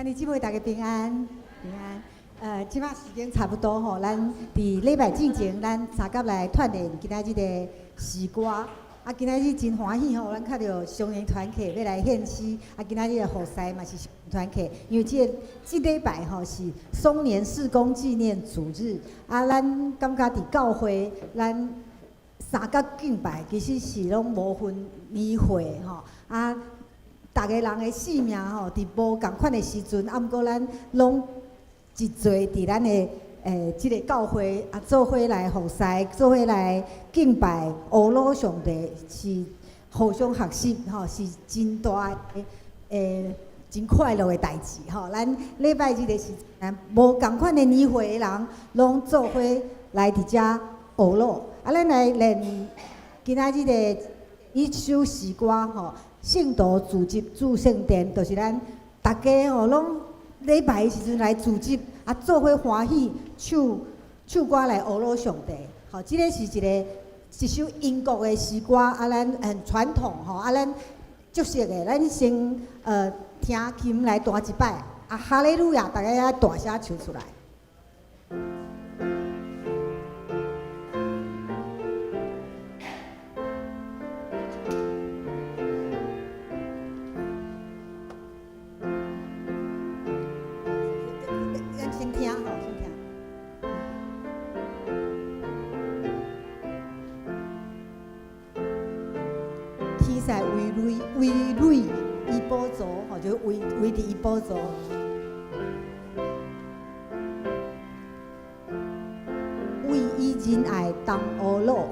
今日姊妹大家平安，平安。即摆时间差不多吼，咱伫礼拜进前，咱三甲来锻炼今仔日的诗歌。啊，今仔日真欢喜吼，咱看到少年团契要来献诗，啊，今仔日的护士嘛是少年团契，因为即礼拜吼是松年事工纪念主日，啊，咱感觉伫教会，咱三甲敬拜其实是拢无分年岁吼，啊。逐个人的性命吼，伫无共款的时阵，啊，毋过咱拢一做伫咱的即个教会啊，做伙来服侍，做伙来敬拜，学老上帝是互相学习吼，是真大的真快乐的代志吼。咱礼拜日的时阵，无共款的年岁的人，拢做伙来伫遮学老。啊，咱来练今仔日的一首诗歌吼。圣徒自集主圣殿，就是咱大家吼，拢礼拜的时阵来自集，啊，做伙欢喜唱歌来学老上帝。吼，即个是一首英国的诗歌，啊，咱很传统吼，啊，咱足熟的，咱先听琴来弹一摆，啊，哈利路亚，大家要大声唱出来。在为蕊伊宝座，吼，就为伫伊宝座。为伊仁爱当学老。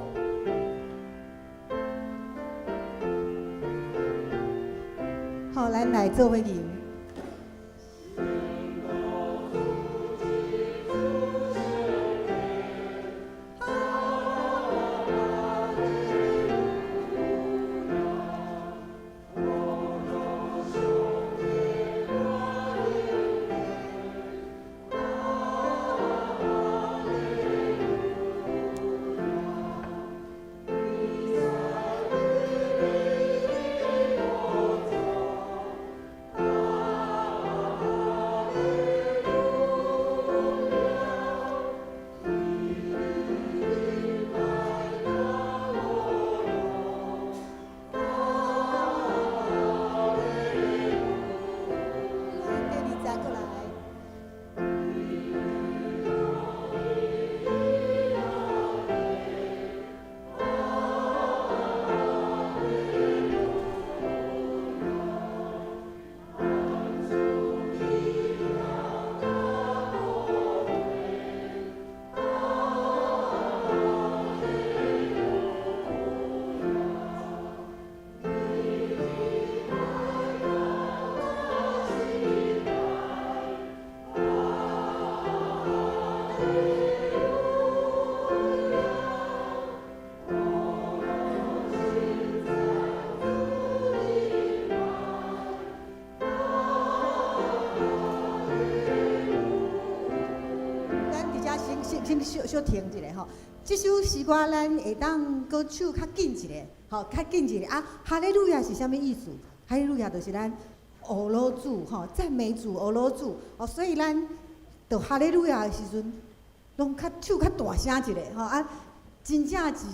好，咱来做伙吟。先小停一下吼，这首诗歌咱会当搁唱较紧一下，吼，较紧一下啊！哈利路亚是啥物意思？哈利路亚就是咱学老主吼，赞美主、学老主哦，所以咱到哈利路亚的时阵，拢唱较大声一下吼啊，真正是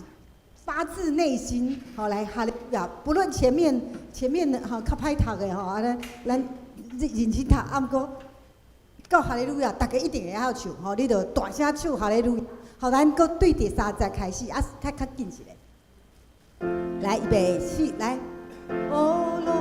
发自内心吼来哈利路亚，不论前面的吼较歹读的吼啊，咱认真读，啊毋过。到哈利路亚，大家一定会晓唱吼，你着大声唱哈利路亚。好，咱搁对第三节开始，啊，较紧一下。来，预备起，来，哦咯。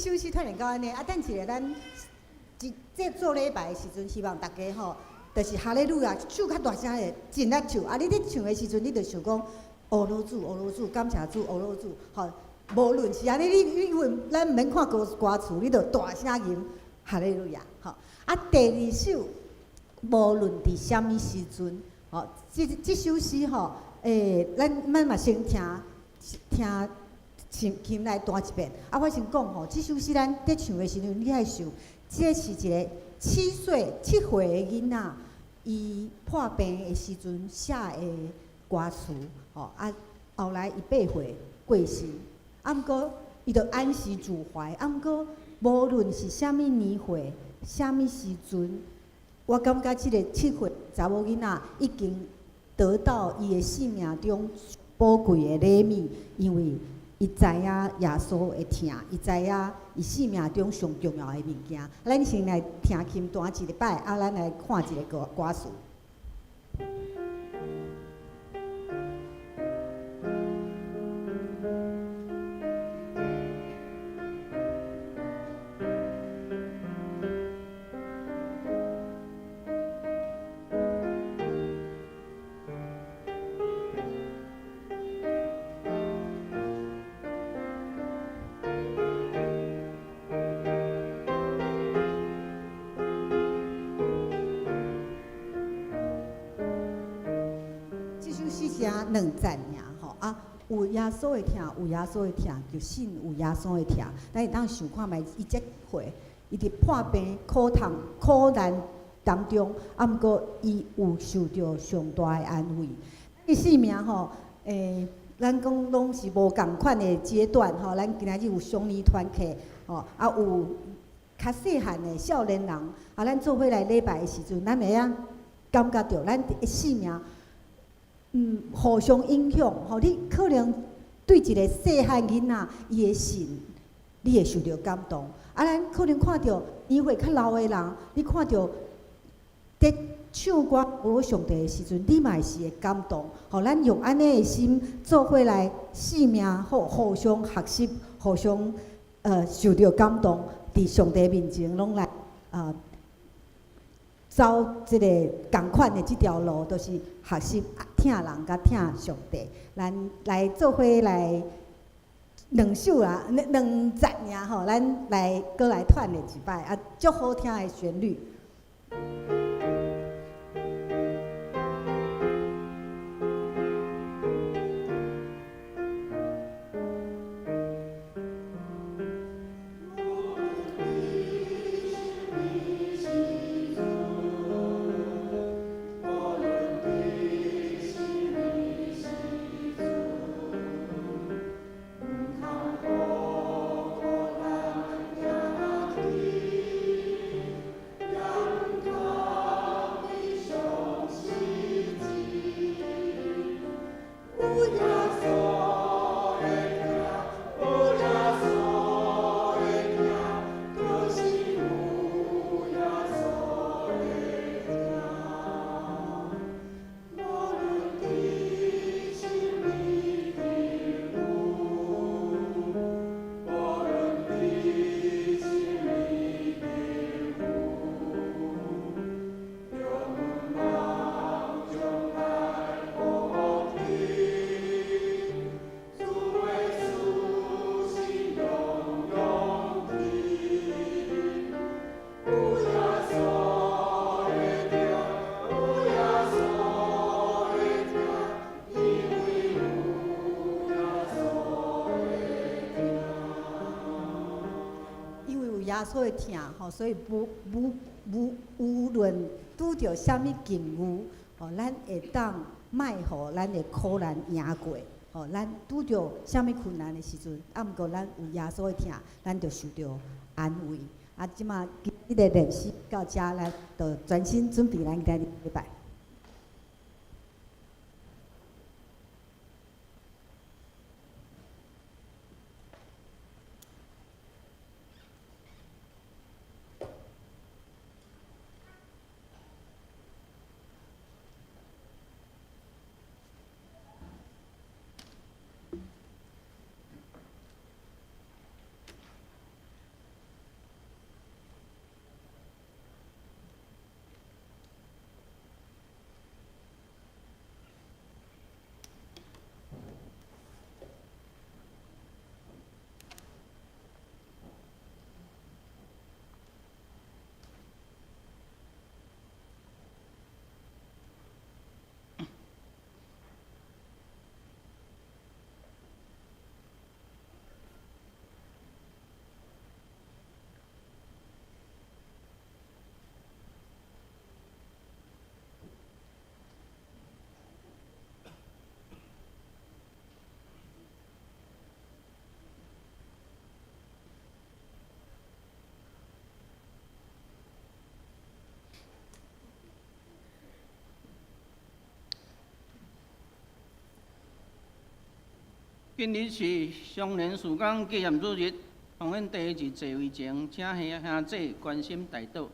即首诗突然到安尼，啊，等一下咱这做礼拜的时阵，希望大家吼，就是哈利路亚，手较大声的，尽力唱。啊，你咧唱的时阵，你就想讲，俄罗主，俄罗主，感谢主，俄罗主，吼，无论是安尼，你因为咱毋免看歌词，你就大声吟哈利路亚，吼。啊，第二首，无论伫什么时阵，吼，即首诗吼，咱嘛先听。琴来弹一遍。啊，我先讲吼，即首诗咱伫唱的时阵，你爱想，这是一个7岁的囡仔，伊破病的时阵写的歌词，吼啊，后来伊8岁过世，啊，毋过伊就安息自怀，啊，毋过无论是啥物年岁、啥物时阵，我感觉即个7岁查某囡仔已经得到伊的生命中宝贵的礼物，因为伊知影耶稣会疼，伊知影伊生命中上重要的物件。咱先来听琴弹一礼拜，啊，咱来看一个歌词。2赞尔吼啊，有耶稣的疼，有耶稣的疼，就信有耶稣的疼。咱会当想看觅，伊这岁，伊伫破病、苦难当中，啊，毋过伊有受到上大的安慰。伊生命吼，咱讲拢是无共款的阶段吼。咱今仔日有双年团契吼，啊有较细汉的少年人，啊，咱做伙来礼拜的时阵，咱会晓感觉到咱的生命。互相影响，吼，你可能对一个细汉囡仔，伊的心，你会受到感动。啊，咱可能看到年岁较老的人，你看到在唱歌服上帝的时阵，你嘛是会感动。吼，咱用安尼的心做伙来生命，互相学习，互相受到感动，伫上帝面前拢来走即个共款的即条路，都是学习疼人甲疼上帝。咱来做伙来2首啦，2赞尔吼，咱来搁来串咧一摆啊，足好听的旋律。耶稣的疼吼，所以无论拄着啥物境遇，吼，咱会当卖互咱的苦难赢过，吼，咱拄着啥物困难的时阵，啊，毋过咱有耶稣的疼，咱就受到安慰。啊，即马今日练习到遮，咱就专心准备咱今日礼拜。今日是常年时间纪念主日，奉献第一日座位前，请兄姐关心代祷，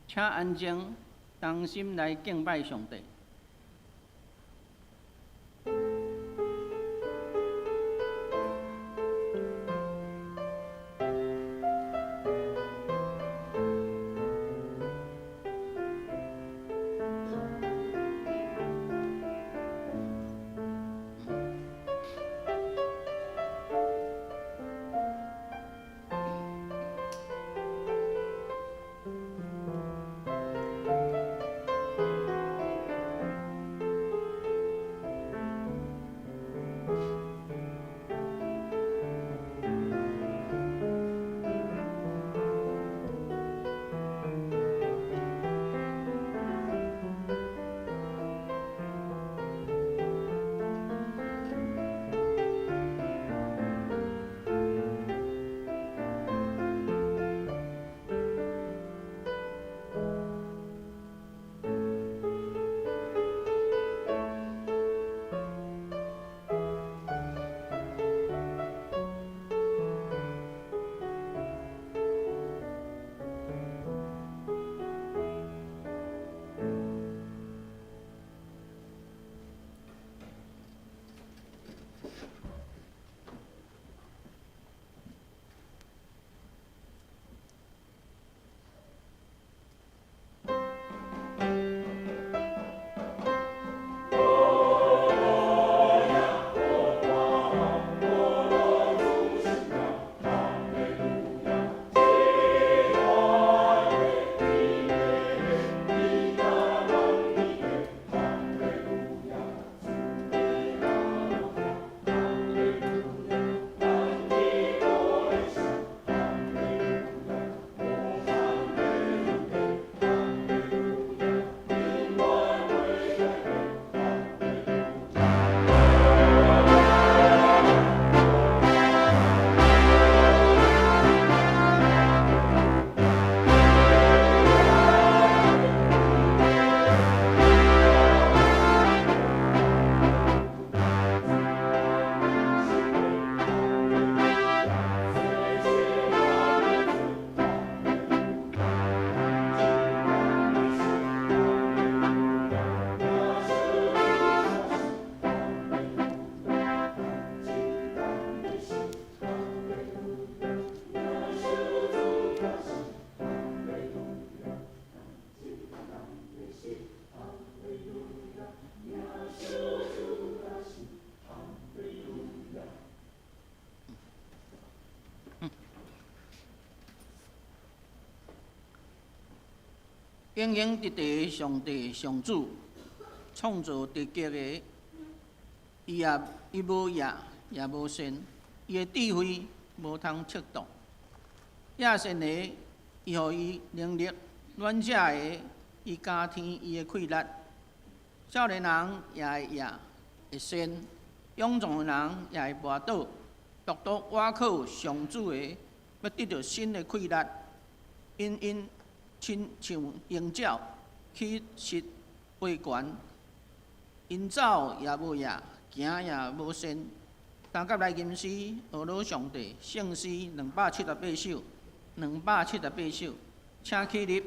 请安静，同心来敬拜上帝。永永直直上帝上主，创造地极的，伊无野，也无善，伊的智慧无通测度。野善的，伊予伊能力；软者的，伊加添伊的气力。少年人也会野，会善；勇壮的人也会跋倒。独独倚靠上主的，要得到新的气力。因亲像鹰鸟，气势飞悬。因走也无野，行也无善。今甲来吟诗，学罗上帝圣诗278首，278首，请起立。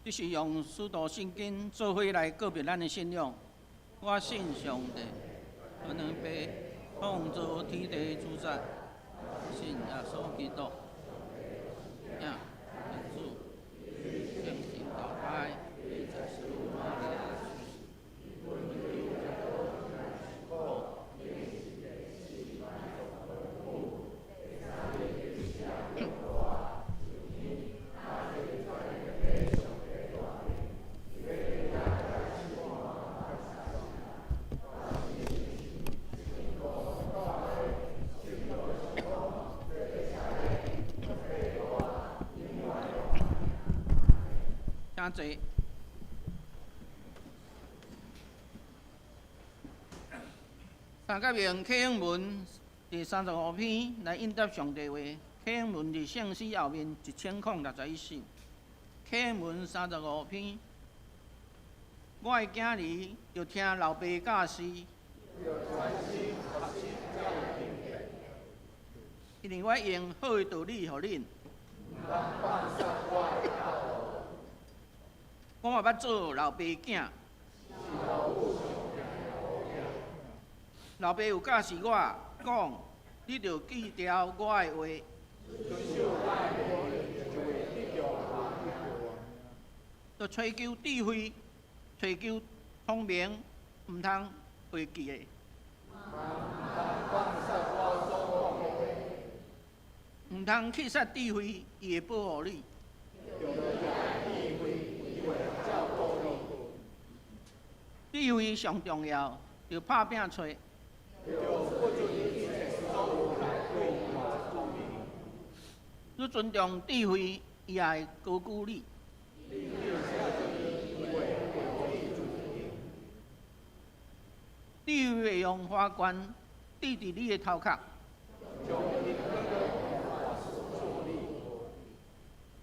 这是用使徒圣经做伙来告别咱的信仰。我信上帝，我能被创造天地主宰，信耶稣基督，呀，主，圣经道爱，在世玛利亚请坐。三甲用启应文第35篇来应答上帝话。启应文伫圣诗后面1061首。启应文35篇，我的囝儿要听老爸教示，因为我用好的道理予恁。我嘛捌做老爸囝，老爸有教示我讲，你着记牢我的话，着追求智慧，追求聪明，毋通袂记的。毋通去杀智慧，伊会保护你。智慧上重要，着拍拼找。你尊重智慧，伊也会高举你。智慧会用花冠抵伫你的头壳。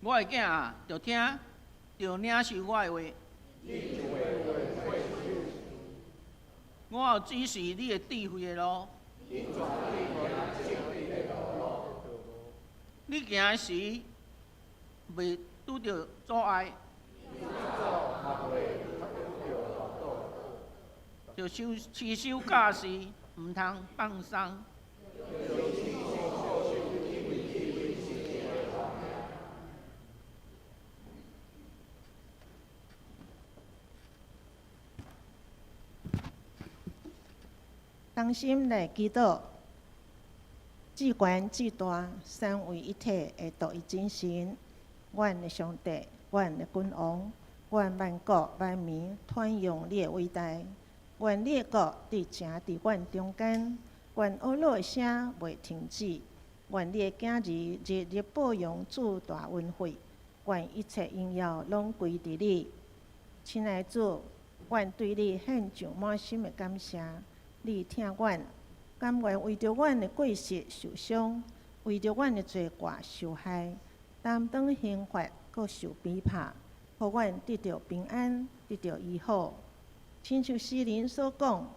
我的囝啊，着听，着领受我的话。我有指示你的智慧的路。你行时袂拄着阻碍，就持守教示，毋通放松。同心来祈祷，至悬至大，三位一体的独一真神，阮的上帝，阮的君王，愿万国万民传扬你的伟大，愿你的国伫正伫阮中间，愿恶佬的声袂停止，愿你的囝儿日日保养主大恩惠，愿一切荣耀拢归伫你。亲爱的主，愿对你献上满心的感谢。你听阮，甘愿为着阮的过失受伤，为着阮的罪过受害，担当刑罚，搁受逼迫，互阮得到平安，得到医好。亲像诗人所讲，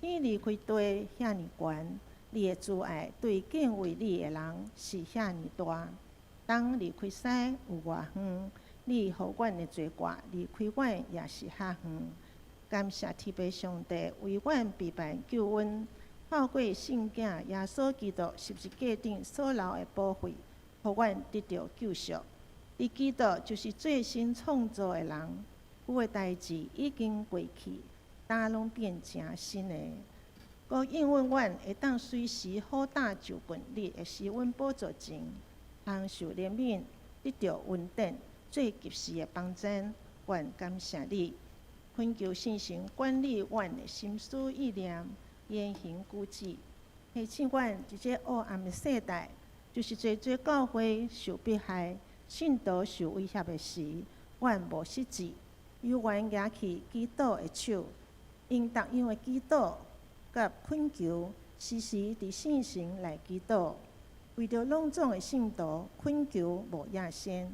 天离开地遐尼悬，你的慈爱对敬畏你的人是遐尼大。当离开西有偌远，你互阮的罪过离开阮也是遐远。感谢天父上帝为阮备办救恩，透过圣囝耶稣基督十字架顶所流的宝血，互阮得到救赎。你基督就是最新创造的人，旧的代志已经过去，大拢变成新的。佮应允阮会当随时好打就近你的施恩宝座前，通受怜悯，得到稳定最及时的帮衬。愿感谢你。恳求圣神管理阮的心思意念、言行举止，提醒阮伫这黑暗的世代，就是侪教会受迫害、信徒受威胁的时，阮无失志，有愿举起基督的手，因逐样的祈祷甲恳求，时时伫圣神来祈祷，为着拢总的信徒恳求无野先，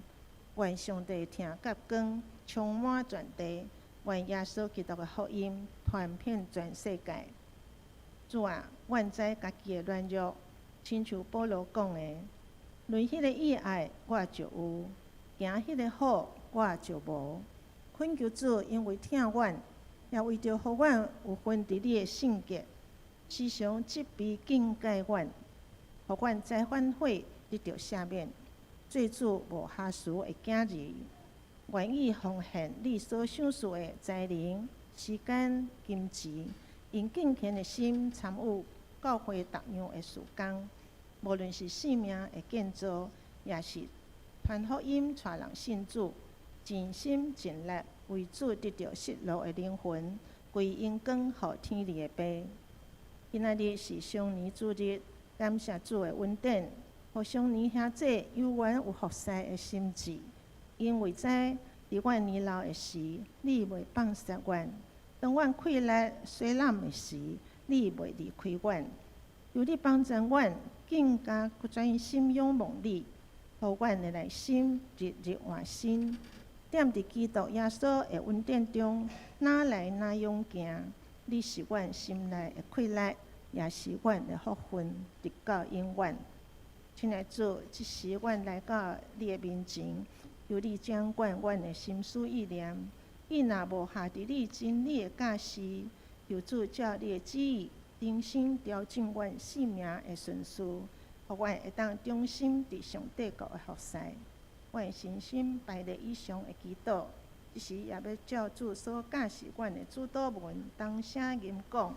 愿上帝听甲光充满全地。愿耶稣基督的福音传遍全世界。主啊，阮知家己的软弱，亲像保罗讲的，论迄个意爱我就有，行迄个好我就无。恳求主，因为疼阮，也为着互阮有份伫你的圣洁，时常责备警戒阮，互阮再反悔得到赦免。罪主无下士的囝儿，愿意奉献你所赏赐的才能、时间、金钱，用敬虔的心参与教会逐样的事工，无论是性命的建造，也是传福音、带人信主，尽心尽力为主得到失落的灵魂，归荣光予天父的爸。今仔日是上年主日，感谢主的恩典，互上年兄姐有缘有服侍的心志，因为知伫阮年老的时，你袂放弃阮；当阮溃烂衰烂的时，你袂离开阮。由你帮助阮，更加搁专心仰望你，互阮的内心日日换新。踮伫基督耶稣的恩典中，哪来哪样行？你是阮心内的快乐，也是阮的福分，直到永远。亲爱的主，即时阮来到你的面前，求你掌管阮的心思意念。伊若无下伫你真理的教示，求主照你的旨意，重新调整阮生命的顺序，互阮会当忠心伫上帝国的服侍。阮信心排列以上的祈祷，即时也要照主所教示阮的主祷文，当声吟讲。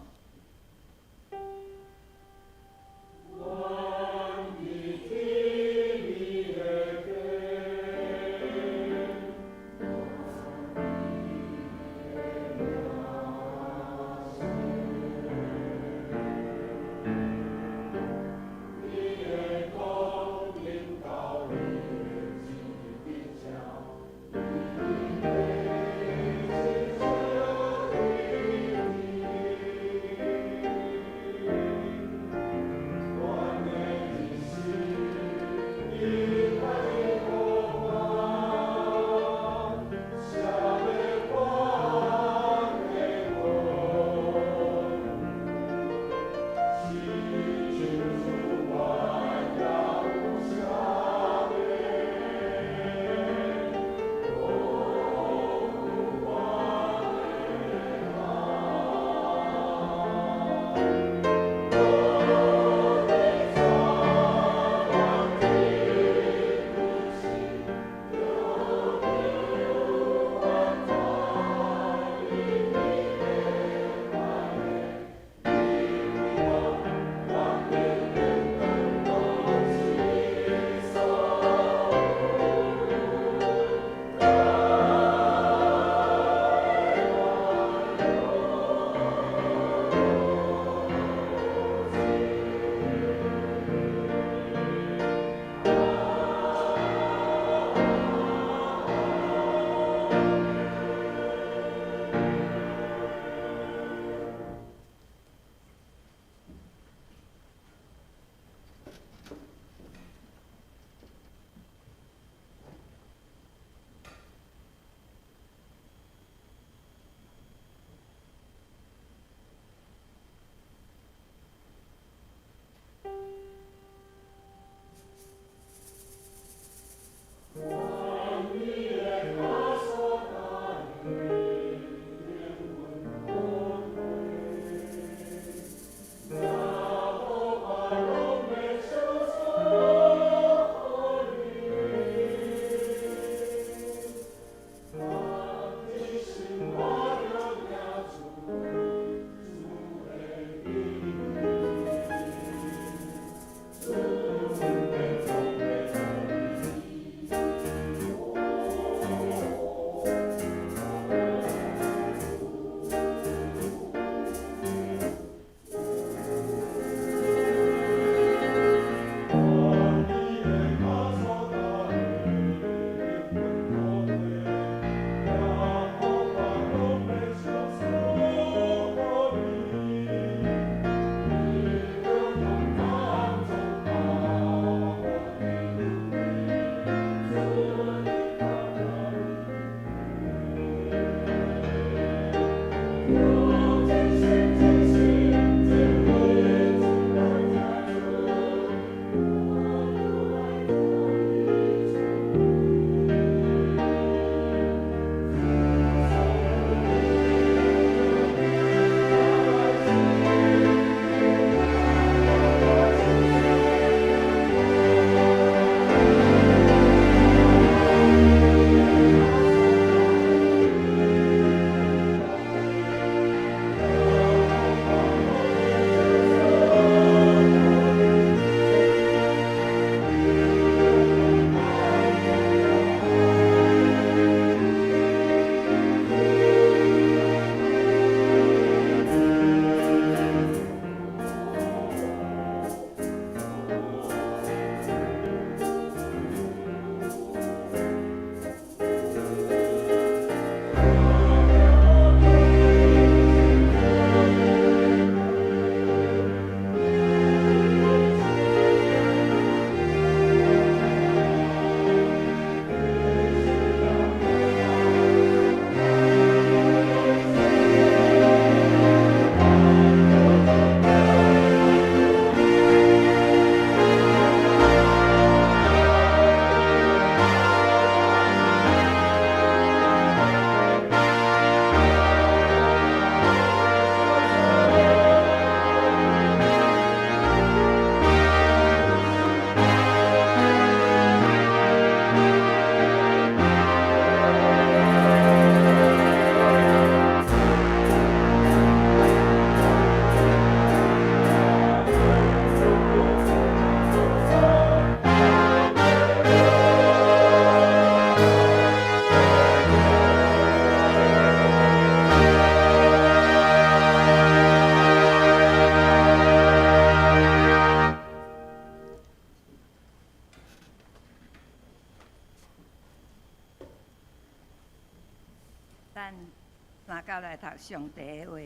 上帝的话。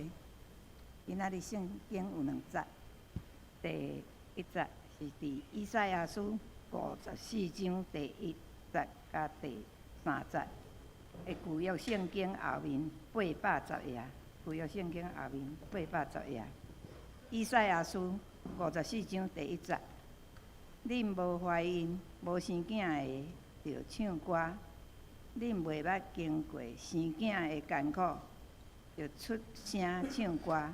今仔日圣经有2节，第1节是伫以赛亚书54章第1节甲第3节。旧约圣经后面810页，旧约圣经后面810页。以赛亚书54章第1节：恁无怀孕、无生囝的，着唱歌；恁袂捌经过生囝的艰苦，着出声唱歌，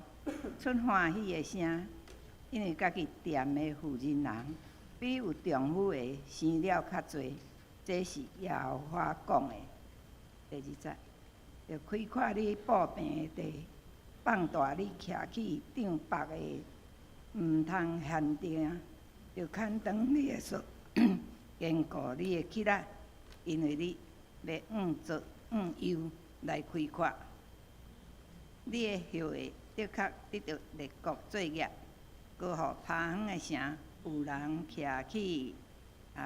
出欢喜的声。因为家己踮的妇人人，比有丈夫的生了较侪。这是耶和华讲的。第2节，着开阔你布平的地，放大你徛起丈白的，毋通限定，着牵长你的手，坚固你的膝仔，因为你要用油来开阔。你的后会的确得到列国作业，搁互趴远的城有人徛起。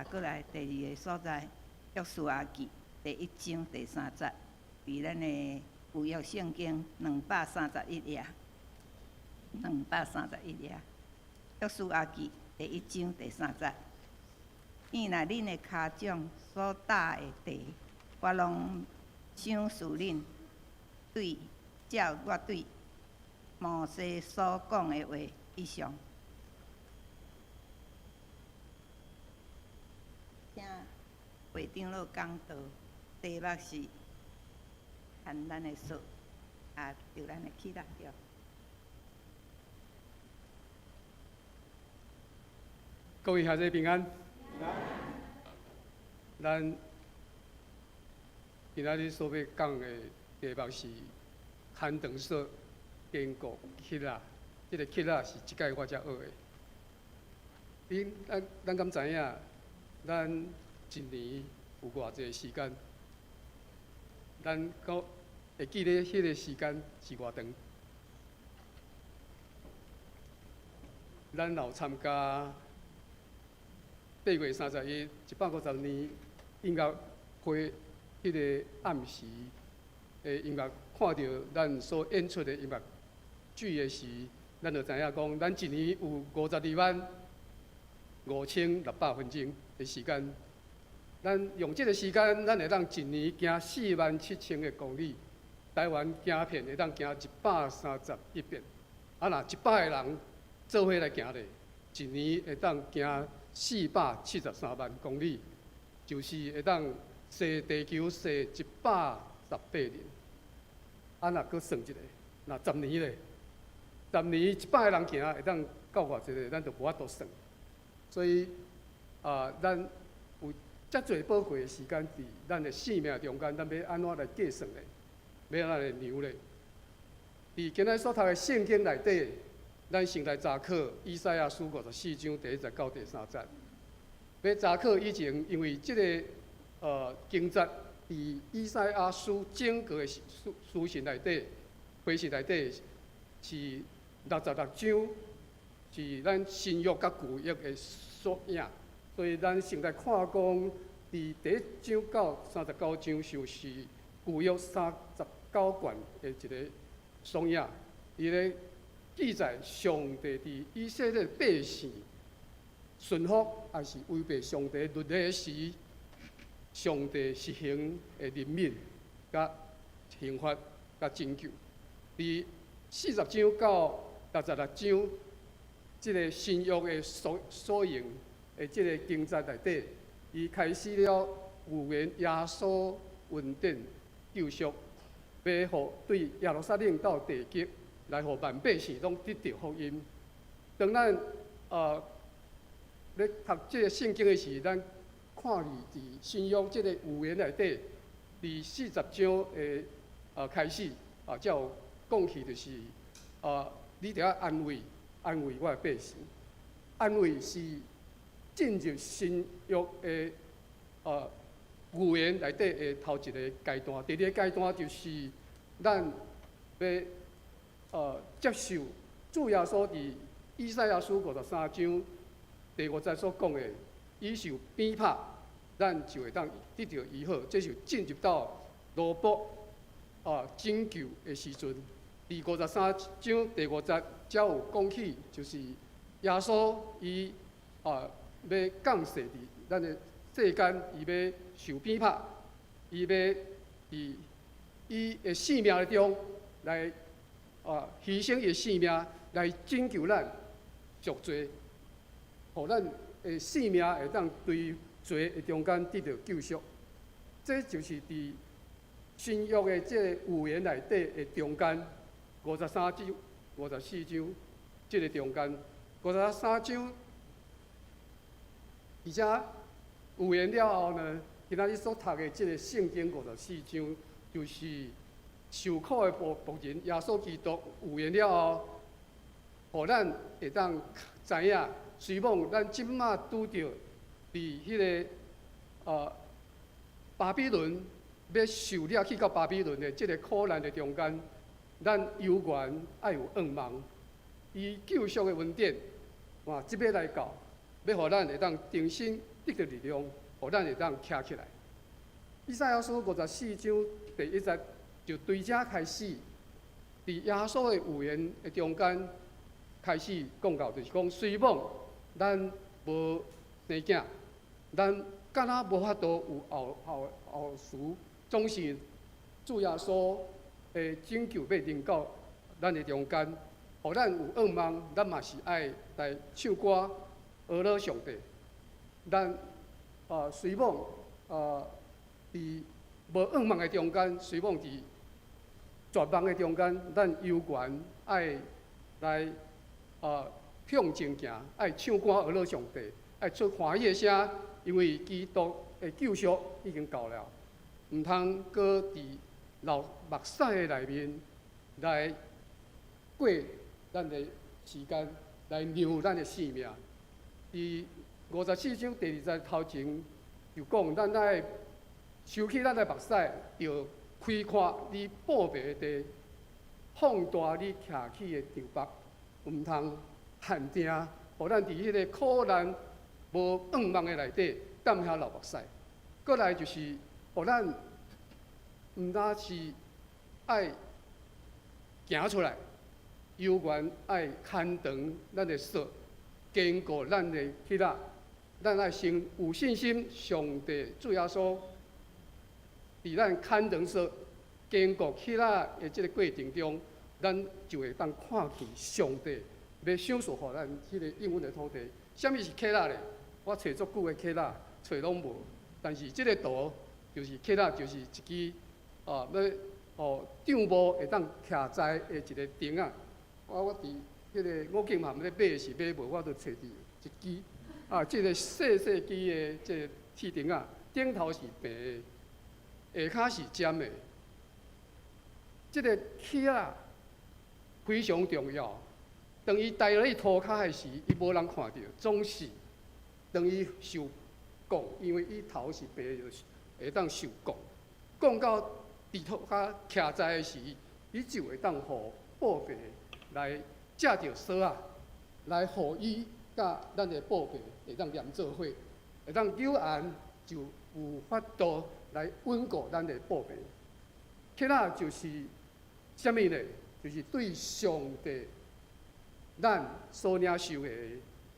过来第2个所在，约书亚记第1章第3节，伫咱的旧约圣经231页，231页，约书亚记第1章第3节。因若恁的骹掌所踏的地，我拢赏赐恁，照我对摩西所讲的话以上。请会长老讲道，题目是牵咱的手，着咱的膝仔着。各位兄弟平安。咱今仔日所要讲的题目是牵长手，坚固膝仔。这个膝仔是即届我才学的。咱敢知影？咱一年有偌济时间？咱会记得迄个时间是偌长？咱有参加8月31 150年音乐会迄个暗时的音乐，看到咱所演出的音乐剧的时，咱就知影讲，咱一年有525600分钟的时间。咱用这个时间，咱会当一年行47000个公里，台湾行遍会当行131遍。若100个人做伙来行咧，一年会当行473万公里，就是会当绕地球绕118年。若搁算一个，若10年咧，10年100个人行会当到偌济个，咱就无法度算。所以咱有遮侪宝贵的时间伫咱的生命中间，咱要安怎来计算咧？要安怎来量咧？伫今仔所读的圣经内底，咱先来查考以赛亚书54章第1节到第3节。要查考以前，因为即个经节伫以赛亚书整个的书信内底、书信内底是66章，是咱新约甲旧约的缩影。所以咱先来看讲，伫第1章到39章就是旧约39卷的一个缩影，伊咧记载上帝伫以色列百姓顺服还是违背上帝律例时，上帝实行的怜悯、甲刑罚、甲拯救。伫40章到66章，即个新约的所用的即个经节内底，伊开始了预言耶稣恩典救赎，要互对耶路撒冷到地极，来互万百姓拢得到福音。当咱咧读即个圣经的时，咱看伫新约即个预言内底，伫40章的开始才有讲起，就是你着要安慰我的百姓。安慰是进入新约的预言内底的头一个阶段。第二个阶段就是咱要接受主耶稣伫以赛亚书53章第5节所讲的，伊受鞭拍，咱就会当得到医好。这就进入到罗卜拯救的时阵，第53章第5节才有讲起，就是耶稣伊要降世伫咱的世间，伊要受鞭拍，伊要伫伊的性命中来牺牲伊的性命来拯救咱赎罪，互咱的性命会当对罪的中间得到救赎。这就是伫新约的这个预言内底的中间，53章、54章这个中间，53章，而且预言了后呢，今仔日所读的这个圣经54章，就是受苦的仆人耶稣基督预言了后，互咱会当知影，随望咱即马拄着伫迄个巴比伦要受了去到巴比伦的即个苦难的中间，咱犹原爱有盼望，以救赎的恩典，即摆来到，要互咱会当重新得到力量，互咱会当徛起来。以赛亚书54章第1节就对这开始，伫耶稣的预言的中间开始讲到，就是讲虽望咱无生囝，咱敢若无法度有后事，总是主耶稣的拯救要临到咱的中间，互咱有盼望，咱嘛是爱来唱歌讹乐上帝。咱虽望伫无盼望的中间，虽望伫绝望的中间，咱犹原爱来向前行，爱唱歌讹乐上帝，爱出欢喜的声，因为基督的救赎已经到了，毋通搁伫流目屎的内面来过咱的时间，来让咱的性命。伫54章第2节头前就讲，咱爱收起咱的目屎，要开阔你宝贝的地，放大你徛起的场北，毋通限定，互咱伫迄个苦难无盼望的内底，甘遐流目屎。过来就是，互咱毋单是爱行出来，犹原爱牵长咱的手，坚固咱的膝仔。咱爱先有信心，上帝主耶稣伫咱牵长手、坚固膝仔的这个过程中，咱就会当看见上帝要赏赐予咱迄个应允的土地。什么是膝仔咧？我找足久的膝仔，找拢无。但是这个图就是膝仔，就是一支要丈夫会当徛在的一个钉仔。我伫迄个五金行咧买是买无，我就找伫一支。这个细细支的这个铁钉仔，顶头是平的，下骹是尖的。这个膝仔非常重要。当伊戴落去涂骹的时，伊无人看到，总是当伊受降，因为伊头是白，就是会当受降。降到伫涂骹徛在的时，伊就会当互宝贝来借着锁啊，来互伊甲咱的宝贝会当连做伙，会当有缘就有法度来稳固咱的宝贝。膝仔就是啥物呢？就是对上帝咱所领受的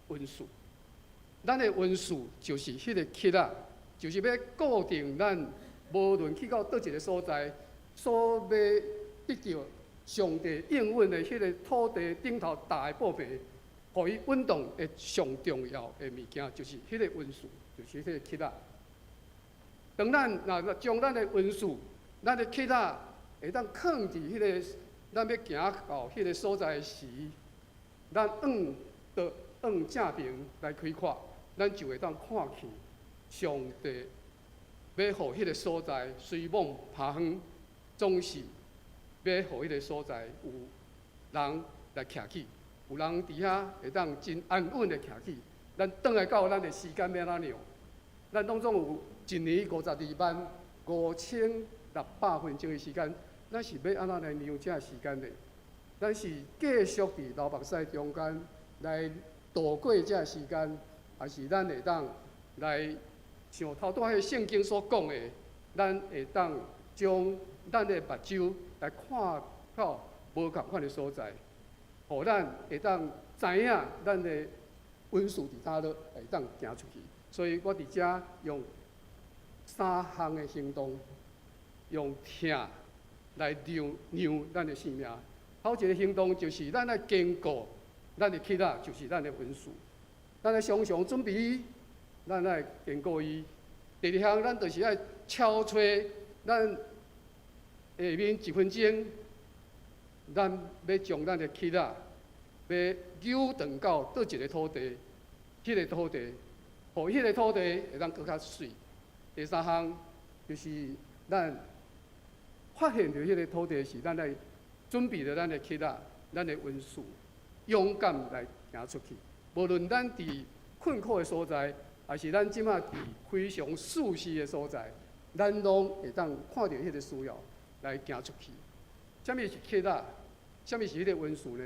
恩赐。咱的恩赐就是迄个膝仔，就是要固定咱无论去到倒一个所在，所要得到上帝应允的迄个土地顶头大的宝贝，互伊稳当的上重要的物件，就是迄个恩赐，就是迄个膝仔。当咱若将咱的恩赐，咱的膝仔会当放伫迄个咱要行到迄个所在时，咱往正平来开阔，咱就会当看见上帝要互迄个所在虽往爬远，总是要互迄个所在有人来徛起，有人伫遐会当真安稳的徛起。咱转来到咱的时间要安怎样？咱当中有1年525600分钟的时间，咱是要安怎来利用这时间呢？咱是继续伫流目屎中间来度过这时间，还是咱会当来像头拄迄圣经所讲的，咱会当将咱的目睭来看到无共款的所在，互咱会当知影咱的温数伫哪落会当行出去。所以我伫遮用3项的行动，用听来让咱的性命。头一个行动就是咱来坚固咱的气仔，就是咱的温数。咱来常常准备，咱来坚固伊。第二项，咱就是爱敲吹咱下面1分钟，咱要将咱的气仔要扭转到倒一个土地，迄个土地，互迄个土地会当更较水。第三项就是咱发现到迄个土地时，咱来准备着咱的气仔、咱的温数，勇敢来行出去。无论咱伫困苦的所在，还是咱即马伫非常舒适的所在，咱拢会当看到迄个需要来行出去。什么是气仔？什么是迄个温数呢？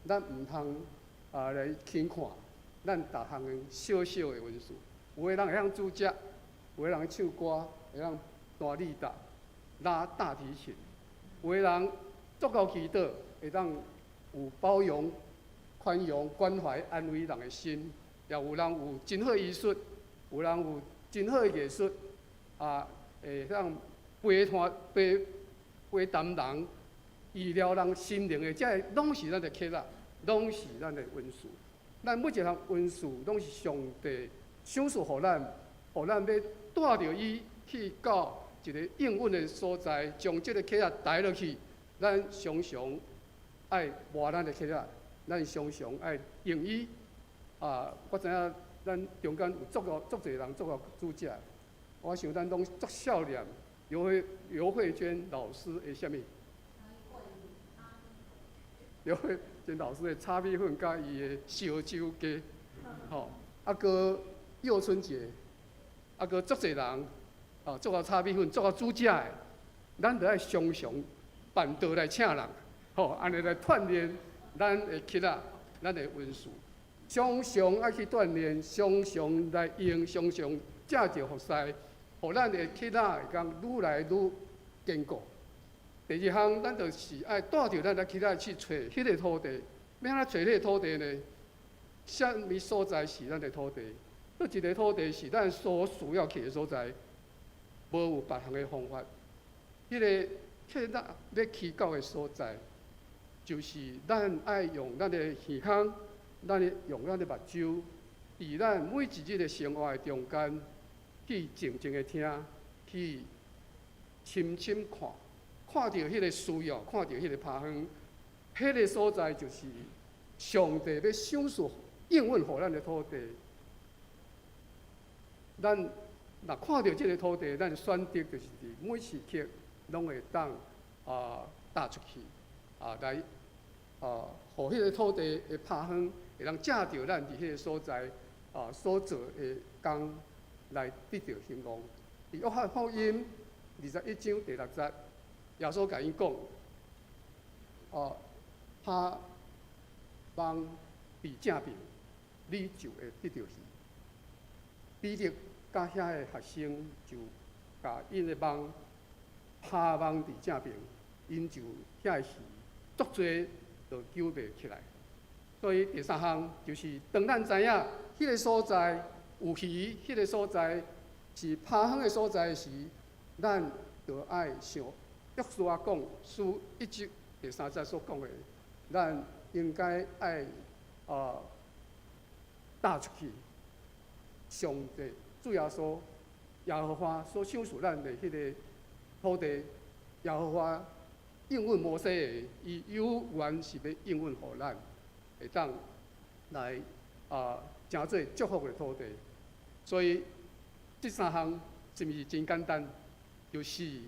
咱毋通来轻看咱逐项的小小的温数。有个人会晓煮食，有个人会唱歌，会晓弹利达、拉大提琴；有个人足够祈祷，会当有包容、宽容、关怀、安慰人的心；也有人有真好的艺术，有人有真好的艺术，会当陪谈人、医疗人心灵的，这拢是咱的气仔，拢是咱的温数。咱每一项温数，拢是上帝赏赐予咱，要带着伊去到一个应允的所在，将这个气仔带落去。咱常常爱活咱的气仔，咱常常爱用伊。我知影咱中间有足侪人做到煮食，我想咱拢足少年刘慧娟老师的什么？刘慧娟老师的炒米粉甲伊的烧酒鸡，个幼春节，个足侪人做到炒米粉，做到煮食的，咱着爱常常办道来请人，安尼来锻炼咱的气仔，咱的温数。常常爱去锻炼，常常来用，常常正着服侍，互咱的气仔会讲愈来愈坚固。第二项，咱就是爱带着咱的气仔去找迄个土地。要安怎找迄个土地呢？什么所在是咱的土地？倒一个土地是咱所需要去的所在？无有别项的方法。迄个气仔要去到的所在，就是咱爱用咱的耳孔。咱用咱的目睭，伫咱每一日的生活的中间，去静静的听，去深深看，看到迄个需要，看到迄个拍远，迄个所在就是上帝要赏赐应允予咱的土地。咱若看到这个土地，咱选择就是伫每时刻拢会当踏出去，来互迄个土地的拍远。会当借着咱伫迄个所在所做的工来得到兴旺。伫约翰福音21章第6节，耶稣甲因讲：拍网伫正边，你就会得到鱼。彼得甲遐个学生就甲因的网拍网伫正边，因就遐个鱼足多就救袂起来。所以第三项就是，当咱知影迄个所在有鱼，迄个所在是拍远的所在时，咱就爱想约书亚讲书1章第3节所讲的，咱应该爱踏出去。上帝主要说耶和华所赏赐咱的迄个土地，耶和华应允摩西的，伊有缘是要应允予咱。会当来诚做祝福的土地，所以这3项是毋是真简单？就是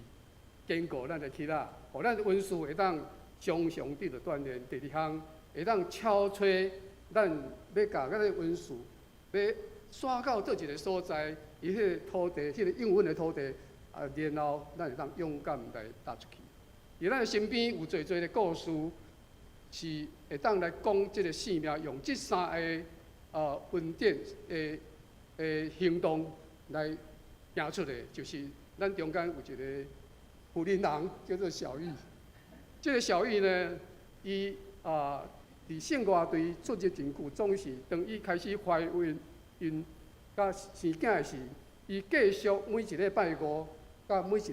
坚固咱的气仔，互咱的温数会当常常得到锻炼。第二项会当敲吹咱要甲咱的温数，要刷到倒一个所在，伊迄个土地，迄个应允的土地，然后咱会当勇敢来踏出去。而咱的身边有侪侪的故事。是会当来讲这个性命，用这3个恩典的行动来行出来，就是咱中间有一个妇人人叫做小玉。这个小玉呢，伊伫圣歌队出入真久，总是当伊开始怀孕甲生囝的时，伊继续每一礼拜五甲每一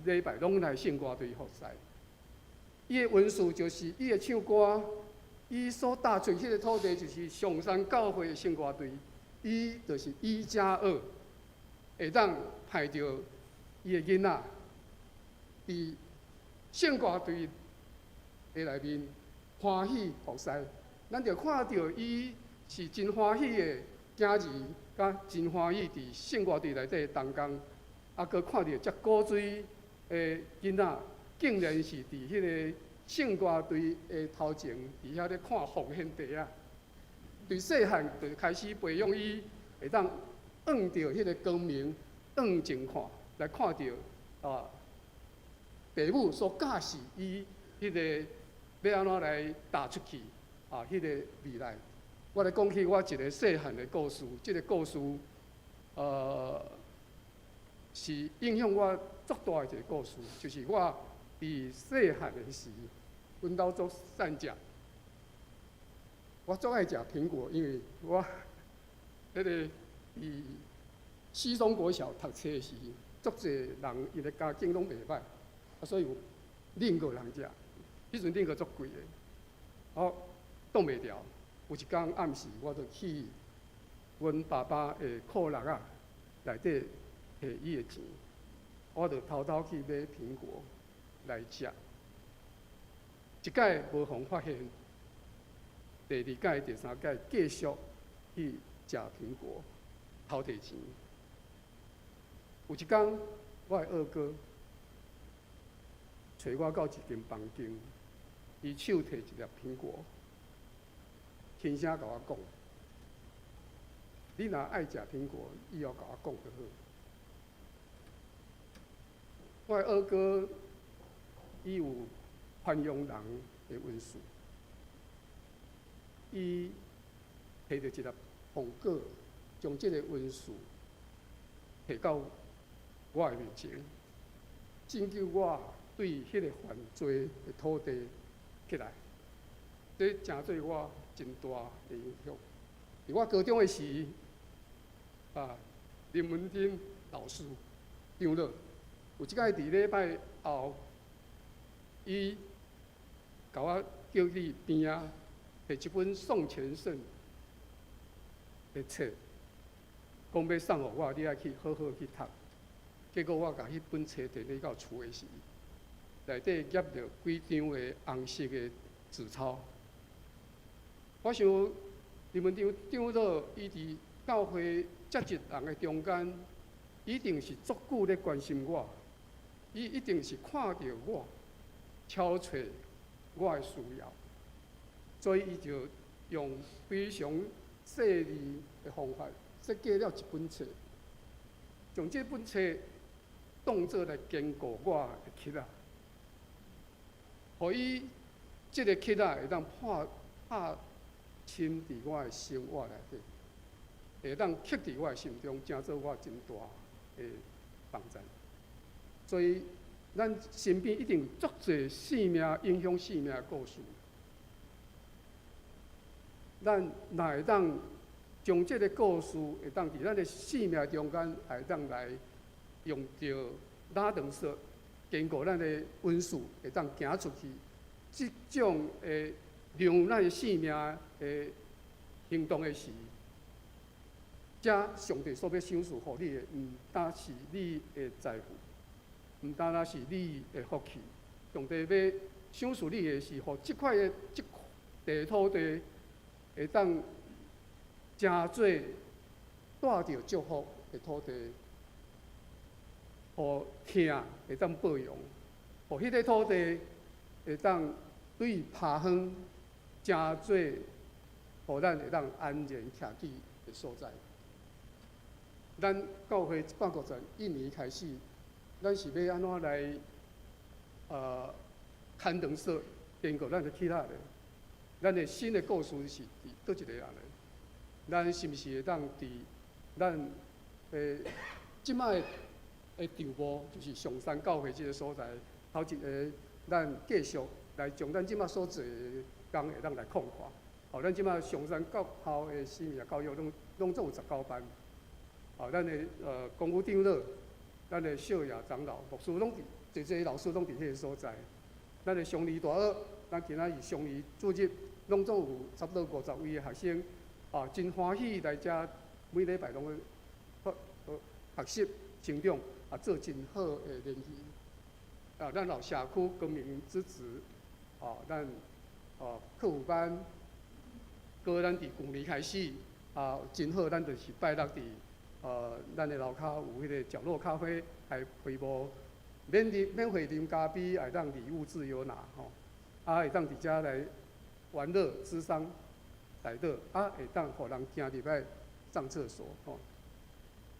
礼拜拢来圣歌队服侍。伊的文书就是伊的唱歌，伊所踏出迄个土地就是上山教会的圣歌队，伊就是1+2，会当派着伊的囡仔伫圣歌队的内面欢喜服侍，咱就看到伊是真欢喜的囝儿，甲真欢喜伫圣歌队内底同工，佫看到遮古锥的囡仔，竟然是伫迄个圣歌队的头前，伫遐咧看奉献地啊。对细汉就开始培养伊会当望着迄个光明，望前看，来看到父母所教示伊迄个要安怎来踏出去迄个未来。我来讲起我一个细汉的故事，这个故事是影响我足大的一个故事，就是我伫细汉的时，阮兜做善食，我足爱食苹果，因为我迄个伫西松国小读册的时，足侪人伊个家境拢袂歹，所以有领过人食。迄阵领过足贵的，挡袂牢。有一天暗时，我就去阮爸爸的裤襖啊内底摕伊的钱，我就偷偷去买苹果来食。一届无互发现，第二届、第三届继续去食苹果，偷摕钱。有一天，我的二哥找我到一间房间，伊手摕一粒苹果，轻声甲我讲：“你若爱食苹果，以后甲我讲就好。”我的二哥伊有宽容人的文书，伊摕着一粒红果，将这个文书摕到我的面前，拯救我对迄个犯罪的土地起来。这真对我真大的影响。伫我高中的时，林文丁老师长老，有一摆伫礼拜后，伊甲我叫去边仔摕一本宋乾盛的册，讲要送互我，你爱去好好去读。结果我甲迄本册摕去到厝的时，内底夹着几张的红色的纸钞。我想林文长长老伊伫教会接一人的中间，一定是足久咧关心我，伊一定是看到我，超找我的需要，所以伊就用非常细腻的方法设计了一本册，将这本册当作来坚固我的膝仔，互伊这个膝仔会当拍深伫我的生活内底，会当刻伫我的心中，成做我真大的帮助。所以，咱身边一定足侪生命影响生命的故事。咱若会当将这个故事会当伫咱的生命中间，会当来用着拉长说经过咱的温数，会当行出去。这种让咱的生命的行动的时，这上帝所要赏赐予你的，毋单是你的财富，毋单是你的福气。上帝要赏赐你的是，互这块地土地会当真做带着祝福的土地，互听会当保养，互迄个土地会当对爬远。真做，互咱会当安然徛起的所在。咱教会151年开始，咱是要安怎来牵长说，经过咱的起来咧？咱的新的故事是伫倒一个人咧？咱是毋是会当伫咱即摆的场部，就是上山教会这个所在，头一个咱继续来将咱即马所做的工会当来扩大。哦，咱即马上山国校的生命教育拢总有19班。哦，咱的公务长老、咱的少爷长老、牧师拢侪老师拢伫迄个所在。咱的乡里大学，咱今仔日乡里组织拢总有差不多50位的学生，啊，真欢喜来遮，每礼拜拢去学习成长，啊，做真好的联谊。啊，咱有社区公民支持，啊，咱客服班，搁咱伫旧年开始，啊，真好，咱就是拜六伫咱的楼骹有迄个角落咖啡，还开幕免费啉咖啡，会当礼物自由拿吼，啊，会当伫遮来玩乐、咨商、来乐，啊，会当互人行入来上厕所吼，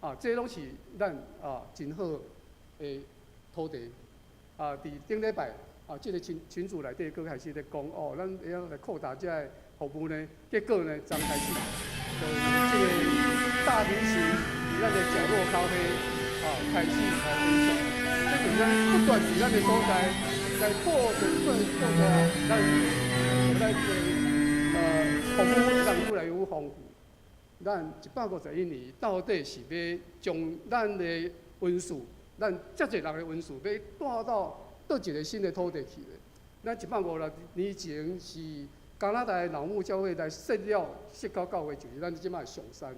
啊，这拢是咱真好的土地。啊，伫顶礼拜啊，即个群组内底佫开始咧讲哦，咱会晓来扩大遮个服务呢。结果呢，昨开始就即个大平行伫咱的角落咖啡开始来分享，这就是咱不断伫咱的所在来扩大咱服务让越来越丰富。咱151年到底是要将咱的文书？咱遮侪人的文书要带到倒一个新的土地去咧。咱156年前是加拿大的老木教会来设到教会，就是咱即摆上山。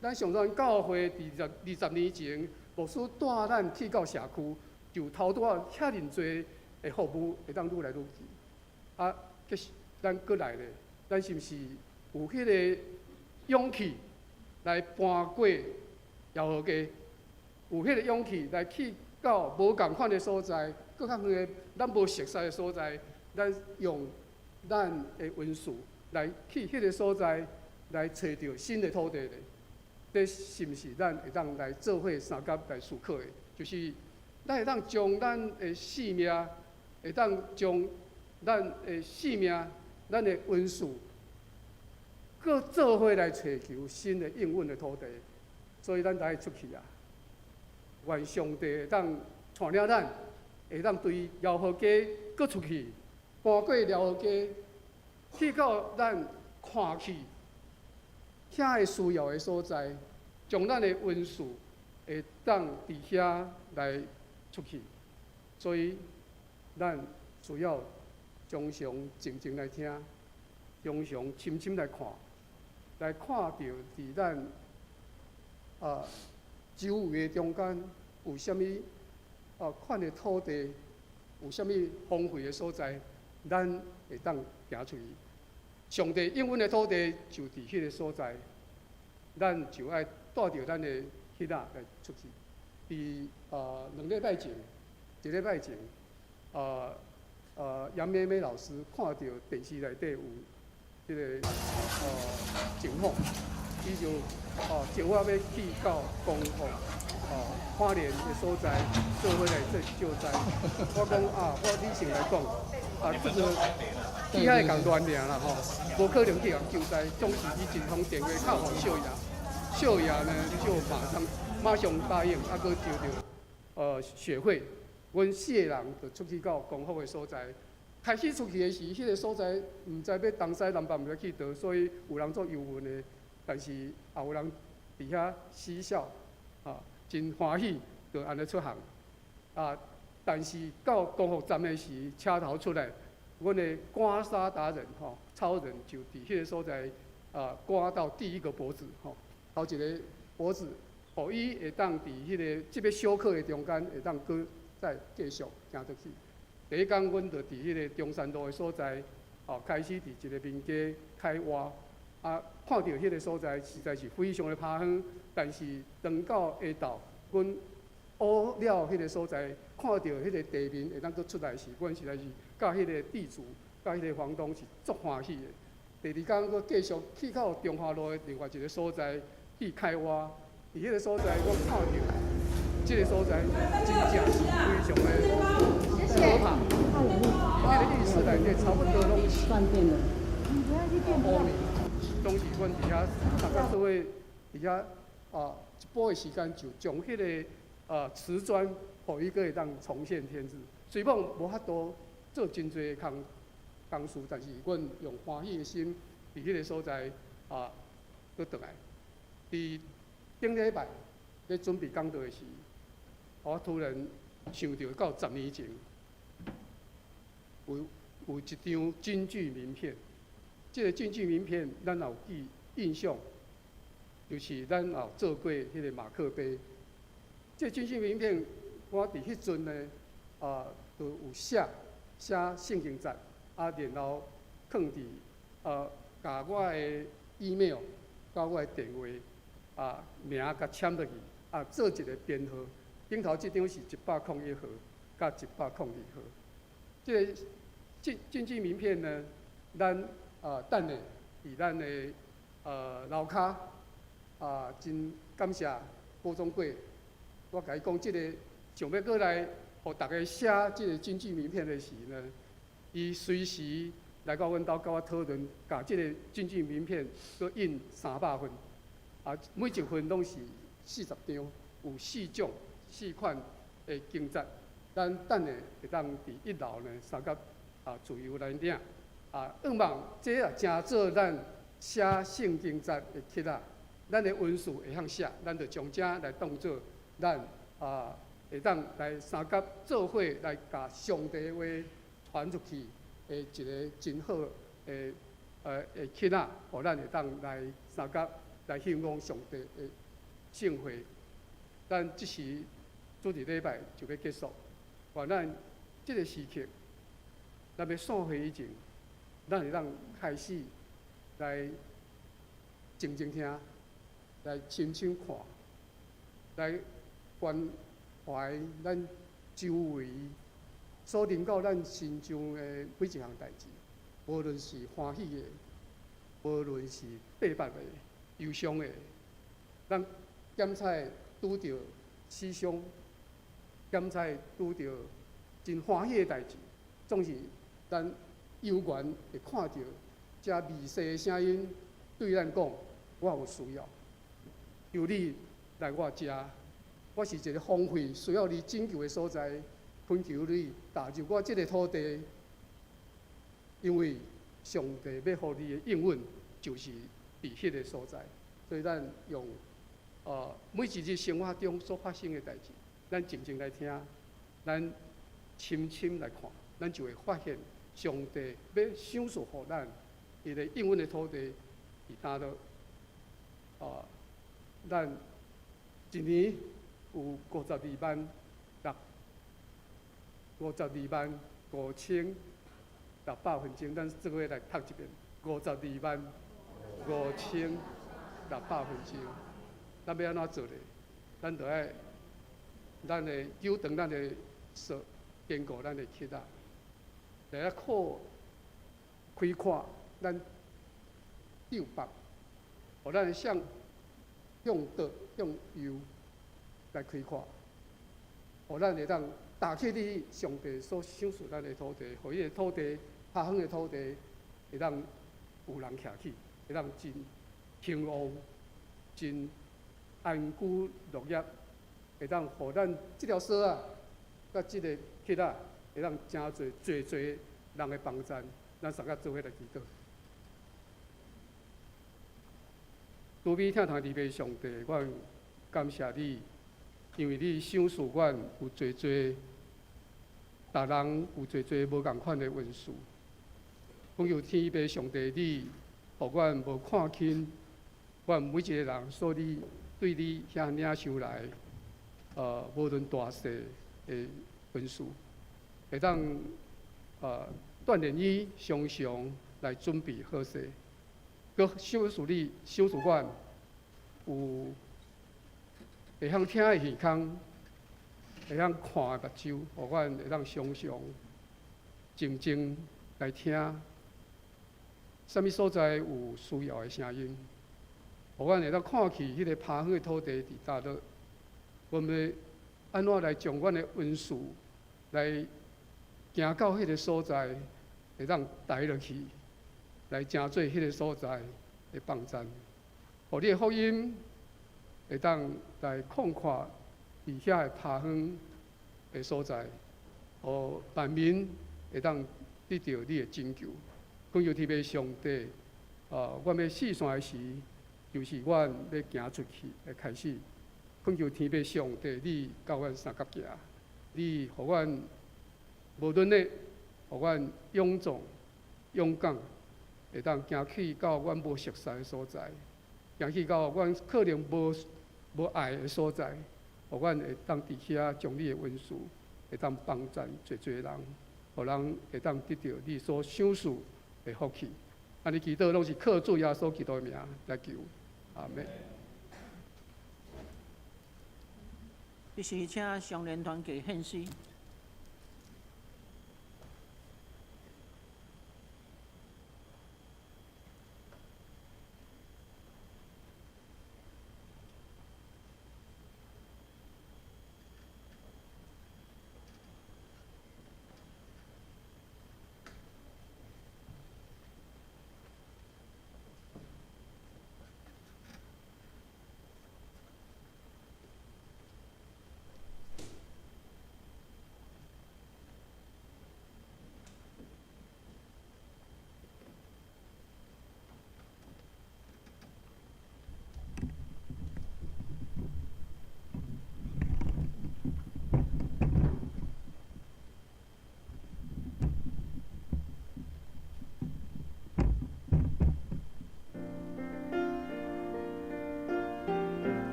咱上山教会伫20年前，牧师带咱去到社区，就头拄仔遐尼侪的服务会当愈来愈去。啊，其实咱过来咧，咱是毋是有迄个勇气来搬过姚河街？有迄个勇气来去到无共款的所在，搁较远的咱无熟悉的所在，咱用咱的文书来去迄个所在，来找到新的土地咧。这是毋是咱会当来做伙三甲来思考的？就是咱会当将咱的性命，会当将咱的性命、咱的文书，搁做伙来找求新的应允的土地。所以咱才会出去啊！愿上帝会当带领咱，会当对辽河街搁出去，搬过辽河街，去到咱看去遐个需要的所在，将咱的文书会当伫遐来出去。所以，咱需要常常静静来听，常常深深来看，来看到伫咱周围的中间有啥物款的土地，有啥物荒废的所在，咱会当行出去。上帝应允的土地就伫迄个所在，咱就爱带着咱的囡仔来出去。伫2礼拜前，1礼拜前，杨美美老师看到电视内底有迄个情况。伊就招我要去到公园花莲的所在，做伙来做救灾。我讲我理性来讲，这个去遐共乱尔啦吼，无可能去人救灾。总是伊一通电话敲互少爷，少爷呢就马上答应，搁招着学会，阮4个人就出去到公园的所在。开始出去的时，迄个所在毋知要东西南北毋知去倒，所以有人做游魂的。但是也有人伫遐嬉笑，真欢喜，就安尼出行。但是到公园站的时，车头出来，阮的刮痧达人超人就伫迄个所在刮到第一个脖子头一个脖子，互伊会当伫迄个即个小课的中间会当搁再继续行出去。第一天，阮就伫迄个中山路的所在，开始伫一个民家开挖。看到迄个所在实在是非常的怕远，但是等到下昼，阮挖了迄个所在，看到迄个地面会当搁出来时，阮实在是甲迄个地主、甲迄个房东是足欢喜的。第二天，搁继续去到中华路的另外一个所在去开挖，伫迄个所在，我看到即个所在真正是非常的可怕。迄个浴室内底差不多拢是5年。当时阮伫遐大家做伙伫遐一波的时间，就将迄个瓷砖，互伊个会当重现天日。虽然无法度做真侪的工，工事，但是阮用欢喜的心，伫迄个所在搁倒来。伫顶礼拜咧准备讲道的时，我突然想到到10年前，有一张京剧名片。这个京剧名片，咱也有印象，就是咱也有做过迄个马克杯。这个京剧名片，我伫迄阵呢，就有写圣经节，然后放伫甲我的 email， 甲我的电话名甲签落去，做一个编号。顶头这张是101号，甲102号。这个京剧名片呢，咱等下伫咱的楼骹真感谢郭总贵，我甲伊讲，这个想要过来，互大家写这个京剧名片的时呢，伊随时来到阮兜甲我讨论，甲这个京剧名片搁印300份，每一份拢是40张，有4种4款的经节，咱等下会当伫1楼呢3甲自由来领。愿望这也真做咱写圣经节的帖仔，咱的文书会晓写，咱就将这来当做咱会当来三甲做伙来甲上帝话传出去的一个真好的帖仔，互咱会当来三甲来享用上帝的圣会。咱即时主日礼拜就要结束，话咱这个时刻，咱要散会以前。咱会当开始来静静听，来深深看，来关怀咱周围所临到咱心中的每一项代志，无论是欢喜的，无论是悲怆的、忧伤的，咱检查拄着死伤，检查拄着真欢喜的代志，总是咱。有缘会看到这微细的声音对咱讲，我有需要，由你来我遮，我是一个荒废需要你拯救的所在，恳求你踏入我这个土地，因为上帝要予你的应允，就是伫迄个所在。所以咱用每一日生活中所发生的代志，咱静静来听，咱深深来看，咱就会发现。上帝要赏赐予咱，伊个应允的土地，伫哪落？咱一年有52万525600分钟，咱这个月来读一遍，525600分钟。咱要安怎做咧？咱就爱，咱的纠正咱的说，坚固咱的铁仔。来靠开阔咱右北，互咱向倒向右来开阔，互咱会当打起你上帝所赏赐咱的土地，互伊个土地下方的土地会当有人徛起，会当真兴旺、真安居乐业，会当互咱这条蛇甲这个铁仔。会让真侪人的帮衬，咱三个做伙来祈祷。主比听堂伫边上帝，我感谢你，因为你赏赐阮有侪，逐人有侪无共款的恩赐。恳求天父上帝，你互阮无看轻，阮每一个人所你对你遐领受来，无论大小的恩赐。会当锻炼伊常常来准备好势，佮赏赐你赏赐阮有会晓听的耳孔，会晓看的目睭，互阮会当常常静静来听，什么所在有需要的声音，互阮会当看去迄个趴方的土地伫倒落，我们要安怎来将阮的恩赐来。行到迄个所在，会当抬落去，来成做迄个所在的帮衬。互你的福音会当来扩阔伫遐的趴方的所在，互万民会当得得到你的拯救。恳求天父上帝，阮要四散的时，就是阮要行出去的开始。恳求天父上帝，你教阮三脚行，你互阮无论的，互阮勇壮、勇敢，会当行去到阮无熟悉的所在，行去到阮可能无爱的所在，互阮会当伫遐将你的恩赐，会当帮赞侪侪人，互人会当得到你所赏赐的福气。安尼祈祷拢是靠主耶稣基督的名来求，阿门。必须请上联团给献诗。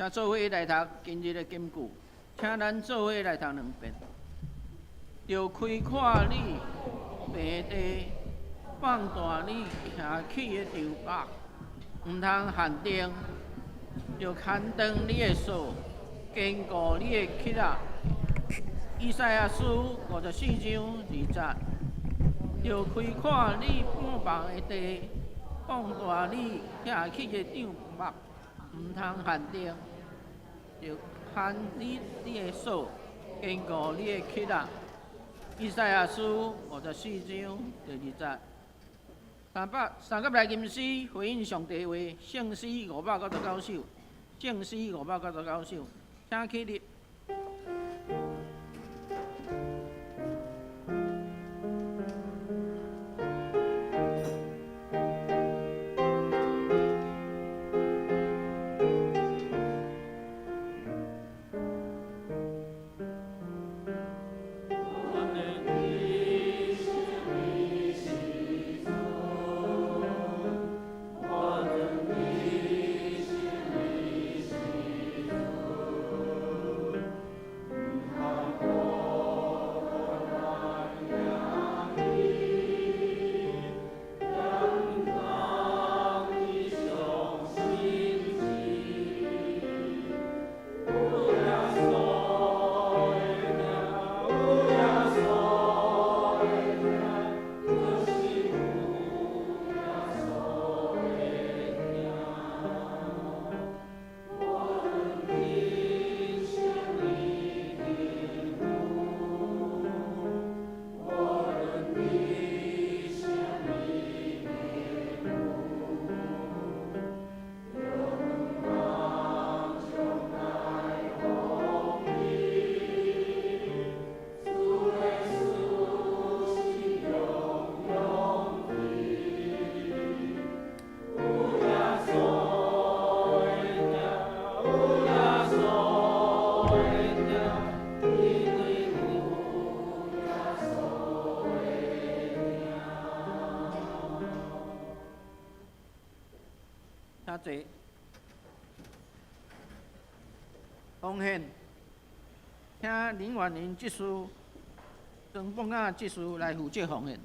请做伙来读今日的金句，请咱做伙来读2遍。着开阔你平地，放大你徛起的场目，毋通限定。着牵长你的手，坚固你的膝仔。以赛亚书54章2节。着开阔你半房的地，放大你徛起的场目，毋通限定。着牵你的手，坚固你的膝仔。以赛亚书54章第2节。三甲来吟诗回应上帝话，圣诗599首，圣诗599首，请起立。请坐。奉献，请林元林执事、张凤雅执事来负责奉献。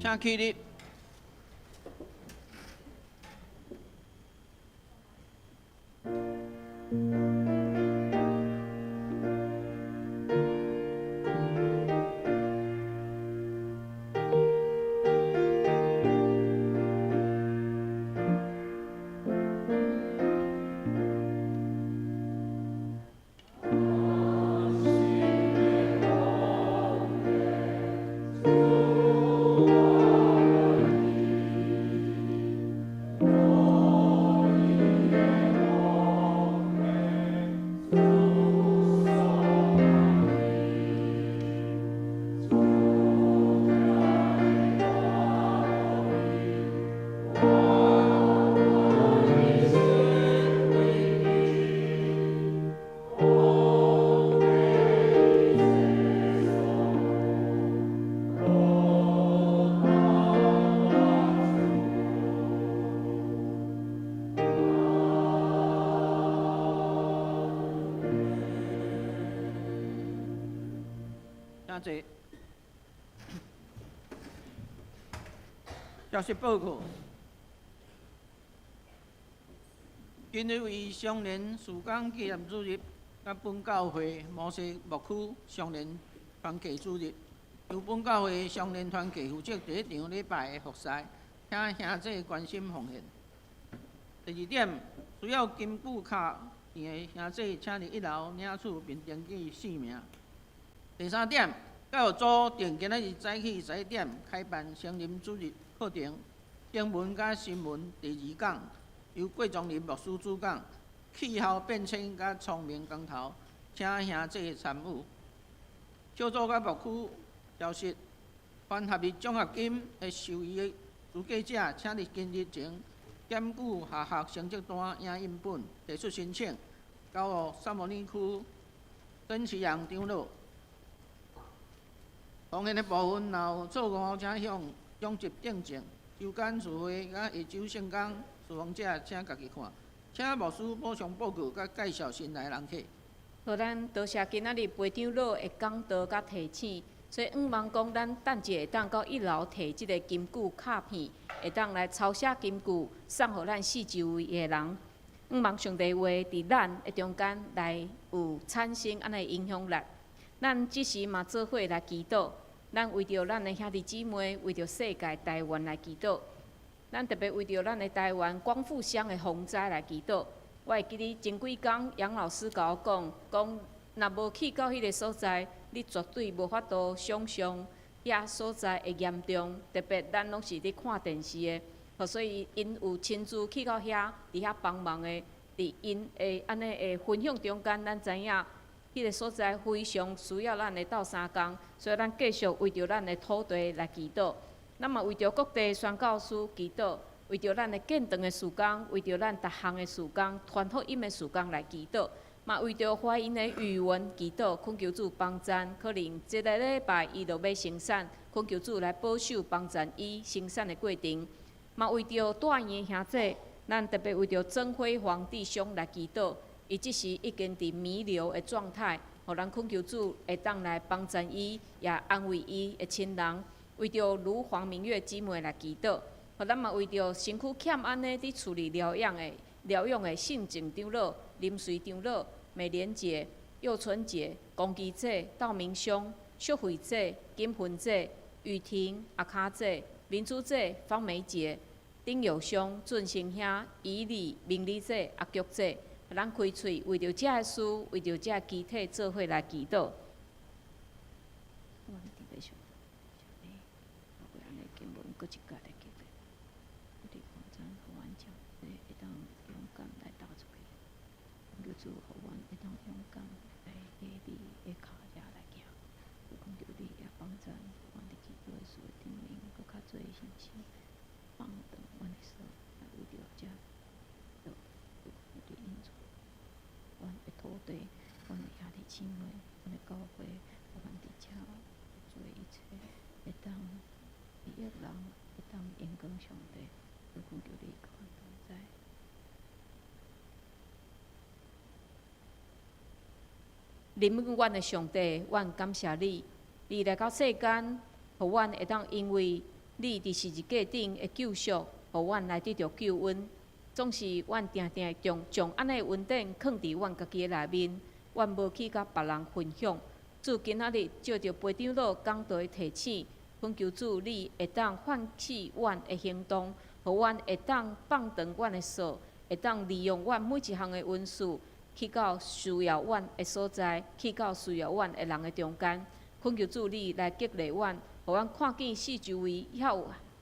请起立。Amen. 诚济。消息报告：今日为双连曙光纪念主日，甲本教会摩西牧区双连团契主日，由本教会双连团契负责第一场礼拜的服侍，请兄弟关心奉献。第二点，需要金具卡片的兄弟，请伫1楼领取并登记姓名。第三点，教育组定今仔日早起11点开办成人主日课程，英文甲新闻第2讲由郭宗林牧师主讲，气候变迁甲聪明工头，请兄弟参与。小组甲牧区消息，凡合日奖学金的受益的资格者，请伫今日前检举下学成绩单影印本提出申请，交予三模里区曾启阳长老。奉献的部分若有错误，请向养殖订正。周间聚会甲下周圣工受访者，请家己看。请牧师补充报告甲介绍新来人客。好，咱多谢今仔日陪长老的讲道甲提醒，所以望讲咱等者会当到1楼摕即个金句卡片，会当来抄写金句，送互咱四周围的人。望上帝话伫咱的中间来有产生安尼影响力。咱即时嘛做伙来祈祷，咱为着咱的兄弟姊妹，为着世界台湾来祈祷。咱特别为着咱的台湾光复乡的洪灾来祈祷。我会记得前几工杨老师甲我讲若无去到迄个所在，你绝对无法度想象遐所在的严重。特别咱拢是咧看电视的，所以因有亲自去到遐，伫遐帮忙的，伫因的安尼的分享中间，咱知影。迄个所在非常需要咱的斗相共，所以咱继续为着咱的土地来祈祷。咱嘛为着各地宣教师祈祷，为着咱的建堂的事工，为着咱逐项的事工、传福音的事工来祈祷。嘛为着华因的语文祈祷，恳求主帮赞。可能这个礼拜伊就要生产，恳求主来保守帮赞伊生产的过程。嘛为着带院的兄弟，咱特别为着曾辉煌弟兄来祈祷。伊即时已经伫弥留的状态，互咱恳求主会当来帮助伊，也安慰伊的亲人。为着如黄明月姊妹来祈祷，互咱嘛为着身躯欠安尼伫处理疗养的信静长老、林随长老、美莲姐、幼春姐、公基姐、道明兄、秀慧姐、金芬姐、雨婷、阿卡姐、民主姐、方梅姐、丁友兄、俊生兄、以礼、明理姐、阿菊姐。咱开喙，为着遮个事，为着遮个集体做伙来祈祷。对，阮的兄弟姊妹，阮的教会，阮伫遮做一切，会当利益人，会当荣光上帝，都恳求你甲阮同在。临阮的上帝，阮感谢你，你来到世间，互阮会当因为你伫十字架顶的救赎，互阮来得到救恩。总是阮定定将安尼恩典放伫阮家己的内面，阮无去甲别人分享。主今仔日照着陪长老讲道的提醒，恳求主你会当唤起阮的行动，互阮会当放长阮的手，会当利用阮每一项的恩赐，去到需要阮的所在，去到需要阮的人的中间。恳求主你来激励阮，互阮看见四周围还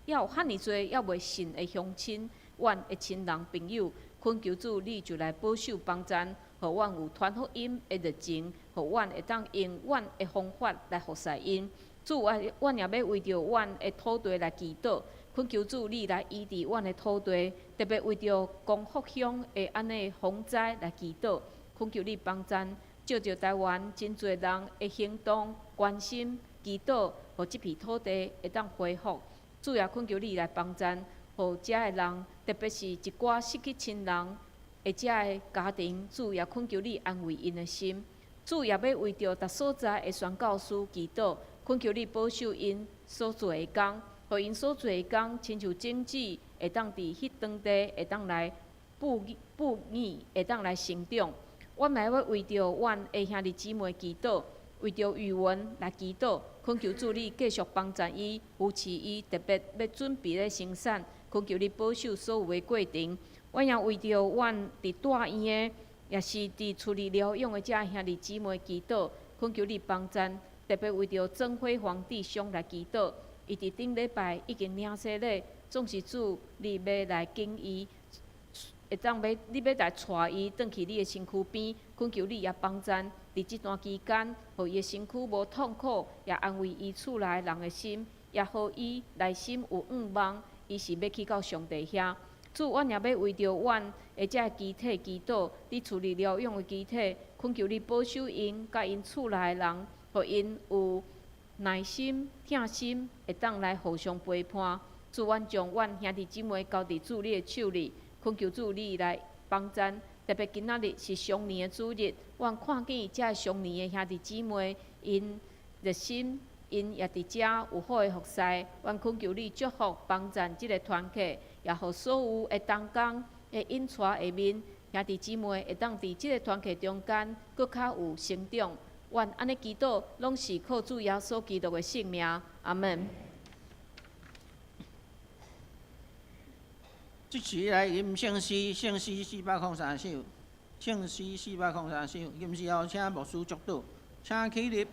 有遐尼多还未信的乡亲。阮的亲人朋友，恳求主你就来保守帮赞，互阮有传福音的热情，互阮会当用阮的方法来服侍因。主，阮也要为着阮的土地来祈祷，恳求主你来医治阮的土地，特别为着光复乡的安尼洪灾来祈祷，恳求你帮赞，照着台湾真侪人的行动、关心、祈祷，互即片土地会当恢复。主也恳求你来帮赞。互遮个人，特别是一寡失去亲人，遮个家庭，主也恳求你安慰因的心。主也要为着逐所在的宣教师祈祷，恳求你保守因所做的工，互因所做的工，亲像种子，会当伫迄当地会当来布义，会当来成长。我嘛要为着阮的兄弟姊妹祈祷，为着语文来祈祷，恳求主你继续帮助伊、扶持伊，特别要准备咧生产，恳求你保守所有的过程。我也为着阮伫大院的，也是伫处理疗养的遮兄弟姊妹祈祷，恳求你帮助，特别为着曾辉皇弟兄来祈祷。伊伫顶礼拜已经领洗礼，总是主你要来敬伊，会当你要来带伊转去你的身躯边，恳求你也帮助。伫即段期间，互伊的身躯无痛苦，也安慰伊厝内人的心，也互伊内心有望，伊是要去到上帝遐。主，阮也要为着阮的遮机体祈祷，你处理疗养的机体，恳求你保守因，甲因厝内的人，互因有耐心、疼心，会当来互相陪伴。主，阮将阮兄弟姊妹交伫主你的手里，恳求主你来帮助。特别今仔日是上年的主日，阮看见遮上年的兄弟姊妹，因热心，因也伫遮有好的服侍。阮恳求你祝福帮助即个团体，也互所有的同工、的引带下面兄弟姊妹会当伫即个团体中间，搁较有成长。阮安尼祈祷，拢是靠主耶稣基督的圣名，阿门。即时来吟圣诗，圣诗403首，圣诗403首，吟诗后请牧师祝祷，请起立。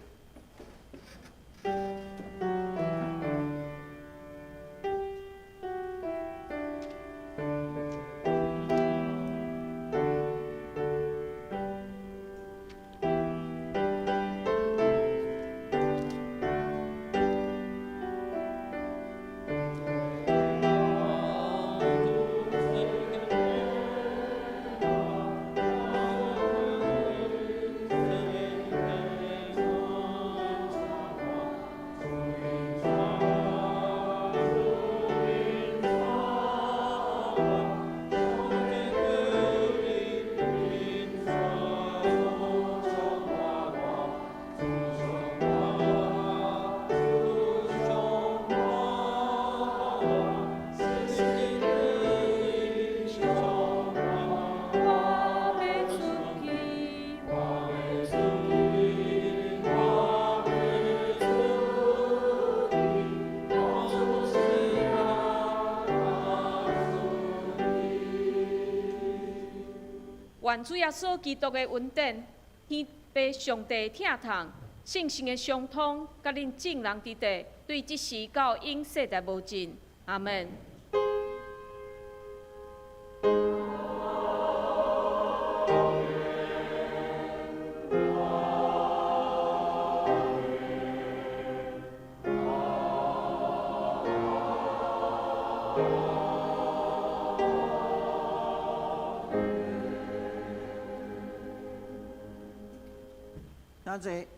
愿主耶稣基督的恩典，天父上帝疼痛，圣神的相通，甲恁众人伫地，对即时到永世代无尽。阿门。请坐。